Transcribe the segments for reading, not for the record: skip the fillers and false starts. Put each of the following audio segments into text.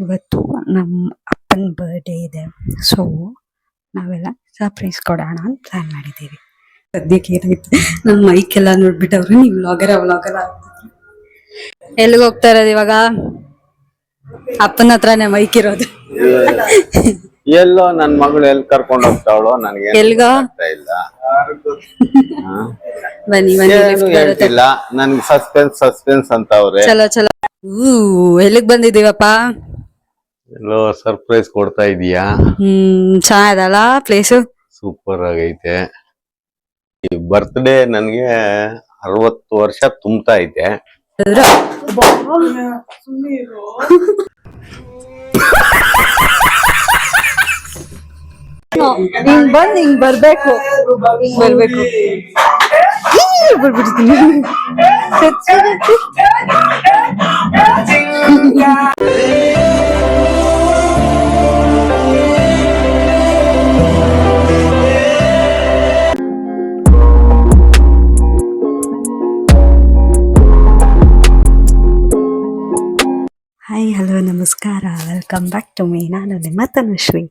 ಇವತ್ತು ನಮ್ಮ ಅಪ್ಪನ ಬರ್ಡೇ ಇದೆ. ಸೊ ನಾವೆಲ್ಲ ಸರ್ಪ್ರೈಸ್ ಕೊಡೋಣ ಅಂತ ಪ್ಲಾನ್ ಮಾಡಿದ್ದೀವಿ. ಸದ್ಯಕ್ಕೆ ಏನಾಯ್ತು, ನಮ್ಮ ಮೈಕ್ ಎಲ್ಲ ನೋಡ್ಬಿಟ್ಟವ್ರು ನೀವು ವ್ಲಾಗರ ಆಗ್ತಿದ್ರು. ಎಲ್ಲಿಗೆ ಹೋಗ್ತಾ ಇರೋದು ಇವಾಗ? ಅಪ್ಪನ ಹತ್ರನೇ ಮೈಕ್ ಇರೋದು. ಎಲ್ಲೋ ನನ್ ಮಗಳು ಎಲ್ಲಿ ಕರ್ಕೊಂಡು ಹೋಗ್ತಾವಳೋ ನನಗೆ ಎಲ್ಗ ಇಲ್ಲ. ಬನ್ನಿ ಹೇಳ್ತಿಲ್ಲ ನನ್ಗೆ ಸಸ್ಪೆನ್ಸ್ ಅಂತ ಅವ್ರೆ. ಚಲೋ ಚಲೋ. ಎಲ್ಲಿಗ್ ಬಂದಿದೀವಪ್ಪ? ಎಲ್ಲೋ ಸರ್ಪ್ರೈಸ್ ಕೊಡ್ತಾ ಇದೀಯಾ? ಚೆನ್ನಾಗಲ್ಲ ಪ್ಲೇಸು, ಸೂಪರ್ ಆಗೈತೆ. ಈ ಬರ್ತ್ಡೇ ನನ್ಗೆ 60 ವರ್ಷ ತುಂಬ್ತಾ ಐತೆ. ಹಿಂಗ್ ಬಂದ್ ಹಿಂಗ್ ಬರ್ಬೇಕು ಬರ್ಬಿಡ್ತೀನಿ. ಹಾಯ್ ಹಲೋ ನಮಸ್ಕಾರ, ವೆಲ್ಕಮ್ ಬ್ಯಾಕ್ ಟು ಮೀ. ನಾನು ನಿಮ್ಮ ತನುಶ್ರೀ.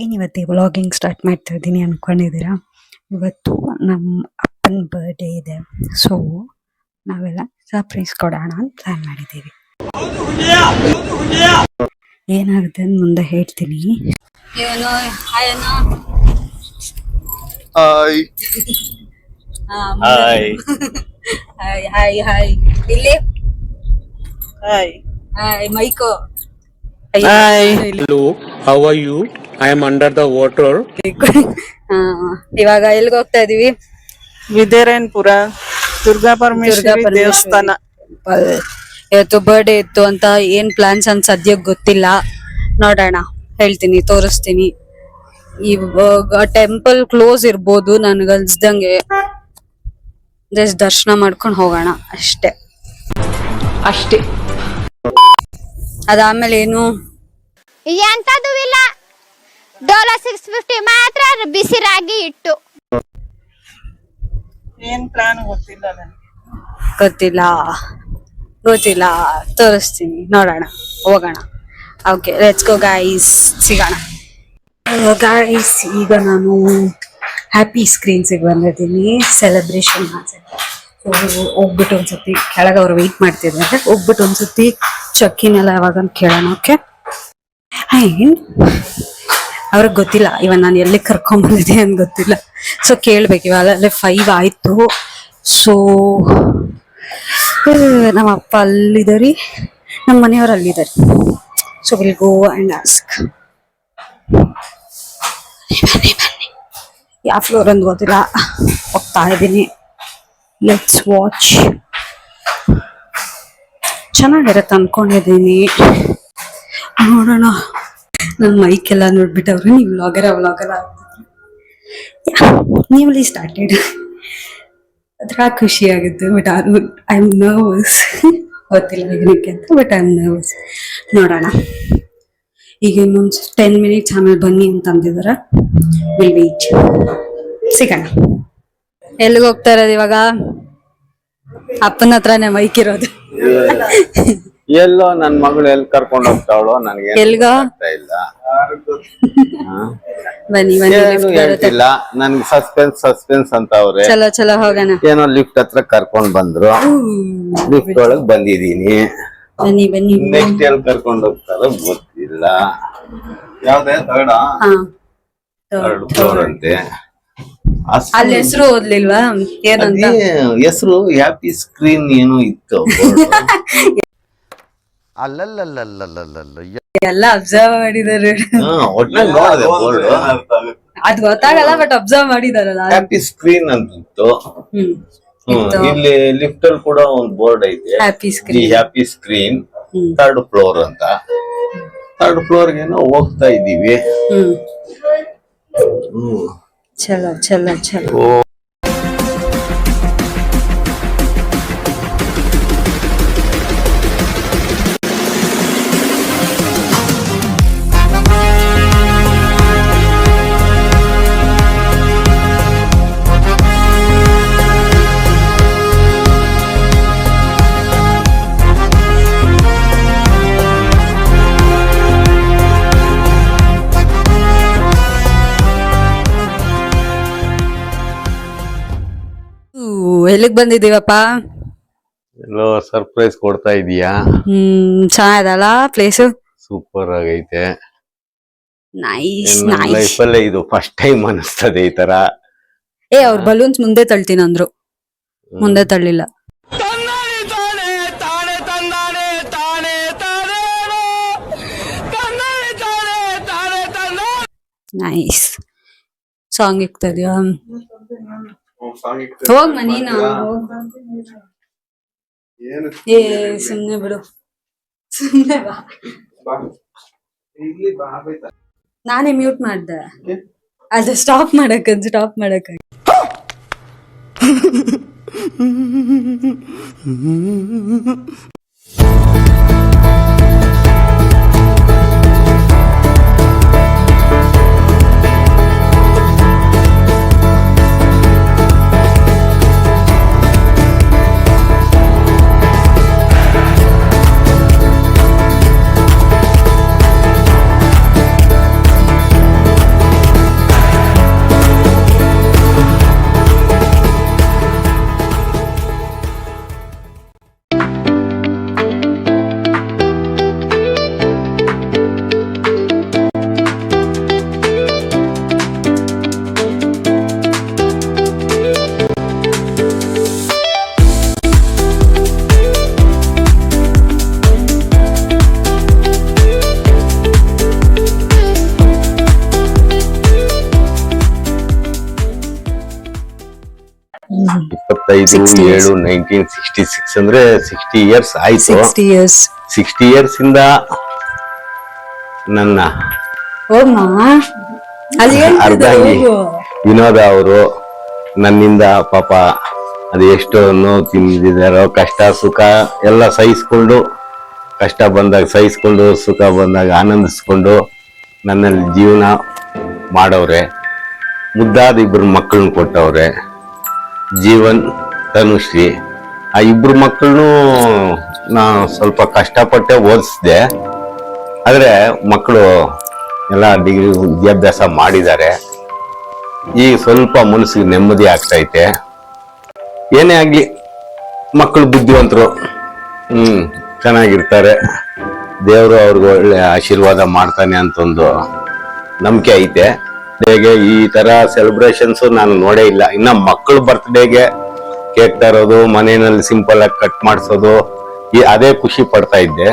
ಏನಿವತ್ತು ವ್ಲಾಗಿಂಗ್ ಸ್ಟಾರ್ಟ್ ಮಾಡ್ತಾ ಇದ್ದೀನಿ ಅನ್ಕೊಂಡಿದ್ದೀರಾ? ಇವತ್ತು ನಮ್ಮ ಅಪ್ಪನ ಬರ್ಡೇ ಇದೆ. ಸೊ ನಾವೆಲ್ಲ ಸರ್ಪ್ರೈಸ್ ಕೊಡೋಣ ಅಂತ ಪ್ಲಾನ್ ಮಾಡಿದ್ದೀವಿ. ಏನಾಗುತ್ತೆ ಅಂತ ಮುಂದೆ ಹೇಳ್ತೀನಿ. ಇಲ್ಲಿ Mico. Hi. Hello. How are you? I am under the water. ಇವಾಗ ಎಲ್ಲಿಗೆ ಹೋಗ್ತಾ ಇದೀವಿ? ವಿದ್ಯಾರಣ್ಯಪುರ ದುರ್ಗಾ ಪರಮೇಶ್ವರಿ ದೇವಸ್ಥಾನ. ಇವತ್ತು ಬರ್ಡೇ ಇತ್ತು ಅಂತ ಏನ್ ಪ್ಲಾನ್ಸ್ ಅಂತ ಸದ್ಯಕ್ಕೆ ಗೊತ್ತಿಲ್ಲ. ನೋಡೋಣ, ಹೇಳ್ತೀನಿ, ತೋರಿಸ್ತೀನಿ. ಇವಾಗ ಟೆಂಪಲ್ ಕ್ಲೋಸ್ ಇರ್ಬೋದು ನನ್ಗನ್ಸ್ದಂಗೆ. ಜಸ್ಟ್ ದರ್ಶನ ಮಾಡ್ಕೊಂಡು ಹೋಗೋಣ ಅಷ್ಟೇ. ಅದಾದ್ಮೇಲೆ ಏನು ಎಂತದೂ ಇಲ್ಲ. ಡೋಲೋ 650 ಮಾತ್ರ ಬಿಸಿ ರಾಗಿ ಇಟ್ಟು. ಏನ್ ಪ್ಲಾನ್ ಗೊತ್ತಿಲ್ಲ ಗೊತ್ತಿಲ್ಲ, ತೋರಿಸ್ತೀನಿ, ನೋಡೋಣ, ಹೋಗೋಣ. ಓಕೆ, ಲೆಟ್ಸ್ ಗೋ ಗೈಸ್, ಸಿಗೋಣ ಗೈಸ್. ಈಗ ನಾನು ಹ್ಯಾಪಿ ಸ್ಕ್ರೀನ್ಸಿಗೆ ಬಂದಿದ್ದೀನಿ, ಸೆಲೆಬ್ರೇಷನ್ ಹೋಗ್ಬಿಟ್ಟು ಒಂದ್ಸತಿ ಕೆಳಗೆ ಅವ್ರು ವೆಯ್ಟ್ ಮಾಡ್ತಿದ್ದಾರೆ. ಹೋಗ್ಬಿಟ್ಟು ಒಂದ್ಸತಿ ಚಕ್ಕಿನೆಲ್ಲ ಯಾವಾಗ ಕೇಳೋಣ. ಓಕೆ, ಅವ್ರಿಗೆ ಗೊತ್ತಿಲ್ಲ ಇವಾಗ ನಾನು ಎಲ್ಲಿ ಕರ್ಕೊಂಡ್ಬಂದಿದ್ದೆ ಅಂತ ಗೊತ್ತಿಲ್ಲ. ಸೊ ಕೇಳ್ಬೇಕು. ಇವಾಗ 5 ಆಯ್ತು. ಸೊ ನಮ್ಮ ಅಪ್ಪ ಅಲ್ಲಿದ್ದಾರೆ, ನಮ್ಮ ಮನೆಯವ್ರು ಅಲ್ಲಿದ್ದಾರೆ. So will go and ask. ಬನ್ನಿ ಯಾವ ಫ್ಲೋರ್ ಅಂತ ಗೊತ್ತಿಲ್ಲ, ಹೋಗ್ತಾ ಇದ್ದೀನಿ. Let's watch. ಚೆನ್ನಾಗಿರತ್ತೆ ಅನ್ಕೊಂಡಿದ್ದೀನಿ, ನೋಡೋಣ. ನನ್ನ ಮೈಕ್ ಎಲ್ಲ ನೋಡ್ಬಿಟ್ಟವ್ರು ನೀವು ವ್ಲಾಗರ ಆಗ್ತಿದ್ರು. ನೀವಲ್ಲಿ ಸ್ಟಾರ್ಟೆಡ್ ಅದ್ರ ಖುಷಿ ಆಗುತ್ತೆ. But I am nervous. ಗೊತ್ತಿಲ್ಲ ಏನಕ್ಕೆ ಅಂತ, ಬಟ್ ಐ ಆಮ್ ನರ್ವಸ್. ನೋಡೋಣ. ಈಗ ಇನ್ನೊಂದು 10 ಮಿನಿಟ್ಸ್ ಆಮೇಲೆ ಬನ್ನಿ ಅಂತ ಅಂದಿದಾರೆ. ವಿಲ್ ವೇಟ್, ಸಿಗೋಣ. ಎಲ್ಲಿಗೆ ಹೋಗ್ತಾ ಇರೋದು ಇವಾಗ? ಅಪ್ಪನ ಹತ್ರನೇ ಮೈಕ್ ಇರೋದು. ಎಲ್ಲೋ ನನ್ ಮಗಳು ಎಲ್ಲಿ ಕರ್ಕೊಂಡು ಹೋಗ್ತಾವಳೋ ನನಗೆ ಎಲ್ಗ ಇಲ್ಲ. ಬನ್ನಿ ಹೇಳ್ತಿಲ್ಲ ನನ್ಗೆ ಸಸ್ಪೆನ್ಸ್ ಅಂತ ಅವ್ರೆ. ಚಲೋ ಚಲೋ ಹೋಗೋಣ. ಏನೋ ಲಿಫ್ಟ್ ಹತ್ರ ಕರ್ಕೊಂಡ್ ಬಂದ್ರು, ಲಿಫ್ಟ್ ಒಳಗ್ ಬಂದಿದೀನಿ. ಬನ್ನಿ ನೆಕ್ಸ್ಟ್ ಎಲ್ಲಿ ಕರ್ಕೊಂಡು ಹೋಗ್ತಾರೋ ಗೊತ್ತಿಲ್ಲ. ಯಾವ್ದೇ ಥರ್ಡ್ ಫ್ಲೋರ್ ಅಂತೆ. ಅಲ್ಲಿ ಹೆಸರು ಓದ್ಲಿಲ್ವಾ? ಏನಂತ ಹೆಸರು? ಹ್ಯಾಪಿ ಸ್ಕ್ರೀನ್ ಏನೋ ಇತ್ತು. ಎಲ್ಲ ಅಬ್ಸರ್ವ್ ಮಾಡಿದಾರೆ. ಅದ್ ಗೊತ್ತಾಗಲ್ಲ, ಬಟ್ ಅಬ್ಸರ್ವ್ ಮಾಡಿದಾರಲ್ಲ. ಹ್ಯಾಪಿ ಸ್ಕ್ರೀನ್ ಅಂತಿತ್ತು. ಇಲ್ಲಿ ಲಿಫ್ಟ್ ಅಲ್ಲಿ ಕೂಡ ಒಂದು ಬೋರ್ಡ್ ಐತೆ, ಹ್ಯಾಪಿ ಸ್ಕ್ರೀನ್ 3rd ಫ್ಲೋರ್ ಅಂತ. 3rd ಫ್ಲೋರ್ ಏನೋ ಹೋಗ್ತಾ ಇದೀವಿ. ಚಲೋ. ಎಲ್ಲಿಗ್ ಬಂದಿದೀವಪ್ಪ? ಎಲ್ಲೋ ಸರ್ಪ್ರೈಸ್ ಕೊಡ್ತಾ ಇದೀಯಾ? ಚೆನ್ನಾಗದಲ್ಲ ಪ್ಲೇಸ್? ಸೂಪರ್ ಆಗೈತೆ. ನೈಸ್ ನನ್ನ ನೈಸ್. ಲೈಫಲ್ಲೇ ಇದು ಫಸ್ಟ್ ಟೈಮ್ ಅನಿಸ್ತದೆ ಈ ತರ. ಅವ್ರ ಬಲೂನ್ಸ್ ಮುಂದೆ ತಳ್ತೀನಿ ಅಂದ್ರು, ಮುಂದೆ ತಳ್ಳಿಲ್ಲ. Nice song ಇಕ್ತದ್ಯಾ? ಹೋಗ್ ಮನೀನ. ಏ ಸುಮ್ನೆ ಬಿಡು, ಸುಮ್ನೆ ಬಾ. ನಾನೇ ಮ್ಯೂಟ್ ಮಾಡ್ದೆ, ಅದು ಸ್ಟಾಪ್ ಮಾಡಕ್. ಇಪ್ಪತ್ತೈದು 7/1966 ಅಂದ್ರೆ 60 ಇಯರ್ಸ್ ಆಯ್ತು. 60 years. 60 ಇಯರ್ಸ್ ಇಂದ ನನ್ನ ಅರ್ಧಾಂಗಿ ವಿನೋದ ಅವರು ನನ್ನಿಂದ ಪಾಪ ಅದು ಎಷ್ಟು ನೋವು ತಿಂದಿದಾರೋ, ಕಷ್ಟ ಸುಖ ಎಲ್ಲ ಸಹಿಸ್ಕೊಂಡು, ಕಷ್ಟ ಬಂದಾಗ ಸಹಿಸ್ಕೊಂಡು, ಸುಖ ಬಂದಾಗ ಆನಂದಿಸ್ಕೊಂಡು ನನ್ನಲ್ಲಿ ಜೀವನ ಮಾಡವ್ರೆ. ಮುದ್ದಾದ 2 ಮಕ್ಕಳನ್ನ ಕೊಟ್ಟವ್ರೆ, ಜೀವನ್, ತನುಶ್ರೀ. ಆ 2 ಮಕ್ಕಳನ್ನು ನಾ ಸ್ವಲ್ಪ ಕಷ್ಟಪಟ್ಟೆ ಓದಿಸ್ದೆ. ಆದ್ರೆ ಮಕ್ಕಳು ಎಲ್ಲ ಡಿಗ್ರಿ ವಿದ್ಯಾಭ್ಯಾಸ ಮಾಡಿದ್ದಾರೆ. ಈಗ ಸ್ವಲ್ಪ ಮನಸ್ಸಿಗೆ ನೆಮ್ಮದಿ ಆಗ್ತೈತೆ. ಏನೇ ಆಗ್ಲಿ ಮಕ್ಕಳು ಬುದ್ಧಿವಂತರು, ಚೆನ್ನಾಗಿರ್ತಾರೆ. ದೇವರು ಅವ್ರಿಗೆ ಒಳ್ಳೆ ಆಶೀರ್ವಾದ ಮಾಡ್ತಾನೆ ಅಂತ ಒಂದು ನಂಬಿಕೆ ಐತೆ. ಹೇಗೆ ಈ ತರ ಸೆಲೆಬ್ರೇಷನ್ಸ್ ನಾನು ನೋಡೇ ಇಲ್ಲ. ಇನ್ನ ಮಕ್ಕಳು ಬರ್ತ್ಡೇಗೆ ಕೇಕ್ ತರೋದು, ಮನೆಯಲ್ಲಿ ಸಿಂಪಲ್ ಆಗಿ ಕಟ್ ಮಾಡಿಸೋದು, ಅದೇ ಖುಷಿ ಪಡ್ತಾ ಇದ್ದೆ.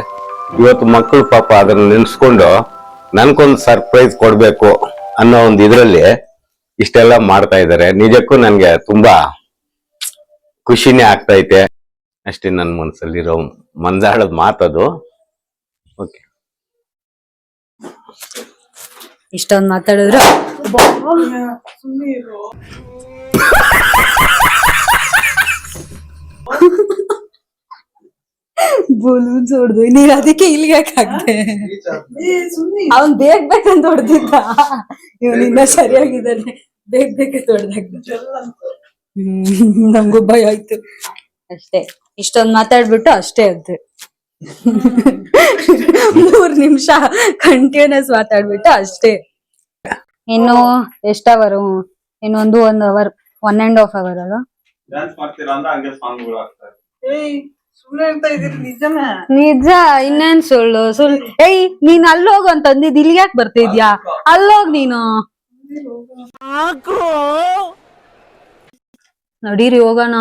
ಇವತ್ತು ಮಕ್ಕಳು ಪಾಪ ಅದನ್ನ ನೆನ್ಸ್ಕೊಂಡು ನನ್ಗೊಂದು ಸರ್ಪ್ರೈಸ್ ಕೊಡ್ಬೇಕು ಅನ್ನೋ ಒಂದು ಇದ್ರಲ್ಲಿ ಇಷ್ಟೆಲ್ಲ ಮಾಡ್ತಾ ಇದ್ದಾರೆ. ನಿಜಕ್ಕೂ ನನ್ಗೆ ತುಂಬಾ ಖುಷಿನೇ ಆಗ್ತೈತೆ. ಅಷ್ಟೇ ನನ್ನ ಮನಸ್ಸಲ್ಲಿರೋ ಮಂಜಾಳದ ಮಾತದು. ಓಕೆ, ಇಷ್ಟೊಂದು ಮಾತಾಡಿದ್ರು ಬಲೂನ್ಸ್ ಹೊಡ್ದು ನೀನ್ ಅದಕ್ಕೆ ಇಲ್ಲಿಗೆ ಹಾಕ್ದೆ. ಅವನ್ ಬೇಕಂತ ಹೊಡೆದಿದ್ದ, ಇವನಿನ್ನ ಸರಿಯಾಗಿದ್ದಾನೆ, ಬೇಕಂತ ಹೊಡೆದಾಗ್ದ. ನಮ್ಗೂ ಭಯ ಆಯ್ತು ಅಷ್ಟೇ. ಇಷ್ಟೊಂದ್ ಮಾತಾಡ್ಬಿಟ್ಟು ಅಷ್ಟೇ ಅದು 3 ನಿಮಿಷ ಕಂಟಿನ್ಯೂಸ್ ಮಾತಾಡ್ಬಿಟ್ಟು ಅಷ್ಟೇ. ಇನ್ನು ಎಷ್ಟ್ ಅವರು? ಇನ್ನೊಂದು 1 hour, 1.5 hour ಅಲ್ಲ? ನಿಜ, ಇನ್ನೇನ್ ಸುಳ್ಳು? ನೀನ್ ಅಲ್ಲೋಗು ಅಂತ ಅಂದಿದ್, ಇಲ್ಲಿ ಯಾಕೆ ಬರ್ತಿದ್ಯಾ? ಅಲ್ಲೋಗ್ ನೀನು. ನಡೀರಿ ಹೋಗೋಣ.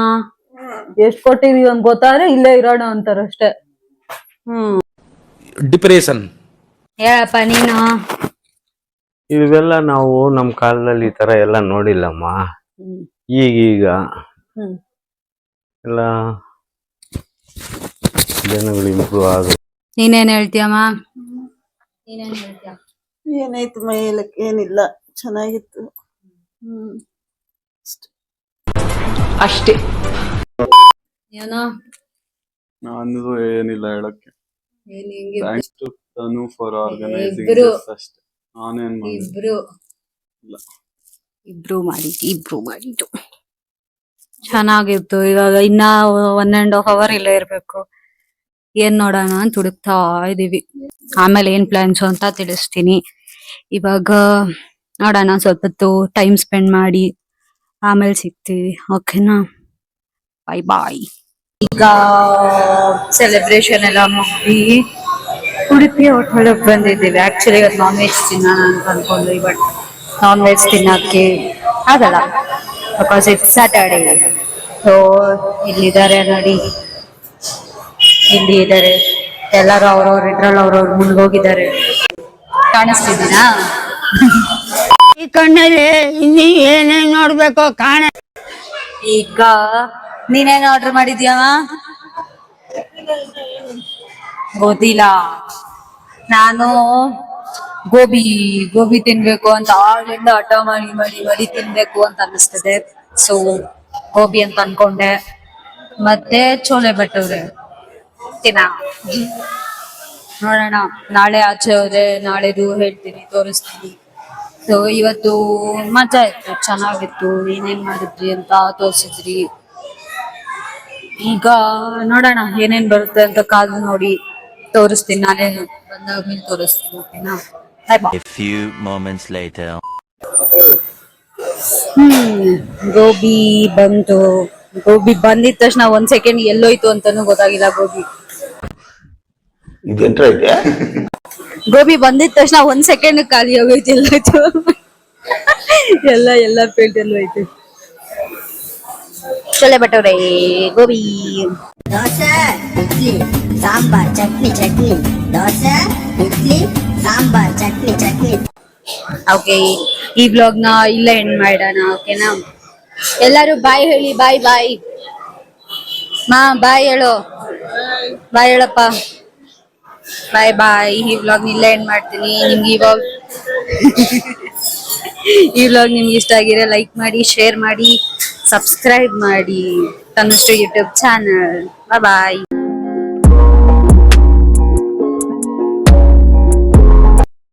ಎಷ್ಟ್ ಕೊಟ್ಟಿದೀವಿ ಅಂತ ಗೊತ್ತಾದ್ರೆ ಇಲ್ಲೇ ಇರೋಣ ಅಂತಾರ ಅಷ್ಟೇ. ಡಿಪ್ರೆಷನ್ ಹೇಳಪ್ಪ ನೀನು. ಇವೆಲ್ಲ ನಾವು ನಮ್ ಕಾಲದಲ್ಲಿ ಈ ತರ ಎಲ್ಲ ನೋಡಿಲ್ಲಮ್ಮ. ಈಗೀಗ ಎಲ್ಲ ಜನಗಳು ಇಂಪ್ರೂವ್ ಆಗ. ನೀನೇನ್ ಹೇಳ್ತೀಯಮ್ಮ? ಏನಾಯ್ತು ಮೇಲಕ್ಕೆ? ಏನಿಲ್ಲ, ಚೆನ್ನಾಗಿತ್ತು ಅಷ್ಟೇ. ಏನೋ ನಾನು ಏನಿಲ್ಲ ಹೇಳಕ್ಕೆ. Thanks to Tanu for organising this ಅಷ್ಟೇ. ನಾನೇನ್ ಇಬ್ರು ಮಾಡಿದ್ದು ಚೆನ್ನಾಗಿತ್ತು. ಇವಾಗ ಇನ್ನ 1.5 hour ಇಲ್ಲೇ ಇರ್ಬೇಕು. ಏನ್ ನೋಡೋಣ ಅಂತ ಹುಡುಕ್ತಾ ಇದೀವಿ. ಆಮೇಲೆ ಏನ್ ಪ್ಲಾನ್ಸ್ ಅಂತ ತಿಳಿಸ್ತೀನಿ. ಇವಾಗ ನೋಡೋಣ, ಸ್ವಲ್ಪ ಹೊತ್ತು ಟೈಮ್ ಸ್ಪೆಂಡ್ ಮಾಡಿ ಆಮೇಲೆ ಸಿಗ್ತೀವಿ. ಓಕೆನಾ? ಬಾಯ್ ಬಾಯ್. ಈಗ ಸೆಲೆಬ್ರೇಷನ್ ಎಲ್ಲ ಮುಗಿ ಉಡುಪಿ ಹೋಟೆಲ್ಗೆ ಬಂದಿದ್ದೀವಿ. ಆಕ್ಚುಲಿ ಇವತ್ತು ನಾನ್ ವೆಜ್ ತಿನ್ನೋಣ ಅಂತ ಅನ್ಕೊಂಡ್ವಿ, ಬಟ್ ನಾನ್ ವೆಜ್ ತಿನ್ನಕ್ಕೆ ಆಗಲ್ಲ ಬಿಕಾಸ್ ಇಟ್ಸ್ ಸ್ಯಾಟರ್ಡೇ. ಸೊ ಇಲ್ಲಿದ್ದಾರೆ ನೋಡಿ, ಇಲ್ಲಿ ಇದ್ದಾರೆ ಎಲ್ಲರೂ ಅವ್ರವ್ರ ಇದ್ರಲ್ಲಿ ಅವ್ರವ್ರ ಮುನ್ಗೋಗಿದ್ದಾರೆ. ಕಾಣಿಸ್ತಿದ್ದೀನಾ? ಈ ಕಣ್ಣಲ್ಲಿ ಇನ್ನೀ ಏನೇನ್ ನೋಡ್ಬೇಕು ಕಾಣ. ಈಗ ನೀನೇನ್ ಆರ್ಡರ್ ಮಾಡಿದ್ಯಾವ? ಗೊತ್ತಿಲ್ಲ. ನಾನು ಗೋಬಿ ತಿನ್ಬೇಕು ಅಂತ ಆಗ್ಲಿಂದ ಹಠ ಮಾಡಿ ತಿನ್ಬೇಕು ಅಂತ ಅನಿಸ್ತದೆ. ಸೊ ಗೋಬಿ ಅಂತ ಅನ್ಕೊಂಡೆ. ಮತ್ತೆ ಚೋಲೆ ಭಟೂರೆ ನೋಡೋಣ. ನಾಳೆ ಆಚೆ ಹೋದ್ರೆ ನಾಳೆದು ಹೇಳ್ತೀನಿ, ತೋರಿಸ್ತೀನಿ. ಸೊ ಇವತ್ತು ಮಜಾ ಇತ್ತು, ಚೆನ್ನಾಗಿತ್ತು. ಏನೇನ್ ಮಾಡಿದ್ರಿ ಅಂತ ತೋರಿಸಿದ್ರಿ. ಈಗ ನೋಡೋಣ ಏನೇನ್ ಬರುತ್ತೆ ಅಂತ ಕಾದು ನೋಡಿ ತೋರಿಸ್ತೀನಿ. ನಾನೇ ಬಂದಾದ್ಮೇಲೆ ತೋರಿಸ್ತೀನಿ. ಓಕೆನಾ? A few moments later. Gobi ಬಂತು. ಗೋಬಿ ಬಂದಿದ ತಕ್ಷಣ 1 ಸೆಕೆಂಡ್ ಎಲ್ಲೋಯ್ತು ಅಂತಾನು ಗೊತ್ತಾಗಿಲ್ಲ. ಗೋಬಿ ಬಂದಿದ ತಕ್ಷಣ 1 ಸೆಕೆಂಡ್ ಖಾಲಿ ಆಗೋಯ್ತು, ಎಲ್ಲೋಯ್ತು. ಎಲ್ಲ ಪೇಲ್ಟ್ ಎಲ್ಲೋಯ್ತು. ಚೋಲೆ ಭಟೂರೆ, ಗೋಬಿ, ದೋಸೆ, ಇಡ್ಲಿ, ಸಾಂಬಾರ್, ಚಟ್ನಿ. ದೋಸೆ, ಇಡ್ಲಿ, ಸಾಂಬಾರ್, ಚಟ್ನಿ. ಓಕೆ, ಈ ವ್ಲಾಗ್ ನ ಇಲ್ಲ ಎಂಡ್ ಮಾಡೋಣ. ಓಕೆನಾ? ಎಲ್ಲರೂ ಬಾಯ್ ಹೇಳಿ. ಬಾಯ್ ಬಾಯ್ ಹೇಳಪ್ಪ. ಬಾಯ್. ಈ ವ್ಲಾಗ್ ಇಲ್ಲೇ ಎಂಡ್ ಮಾಡ್ತೀನಿ. ನಿಮ್ಗೆ ಈ ವ್ಲಾಗ್ ನಿಮ್ಗೆ ಇಷ್ಟ ಆಗಿರೋ ಲೈಕ್ ಮಾಡಿ, ಶೇರ್ ಮಾಡಿ, ಸಬ್ಸ್ಕ್ರೈಬ್ ಮಾಡಿ ತನುಶ್ರೀ ಯೂಟ್ಯೂಬ್ ಚಾನಲ್. ಬಾಯ್.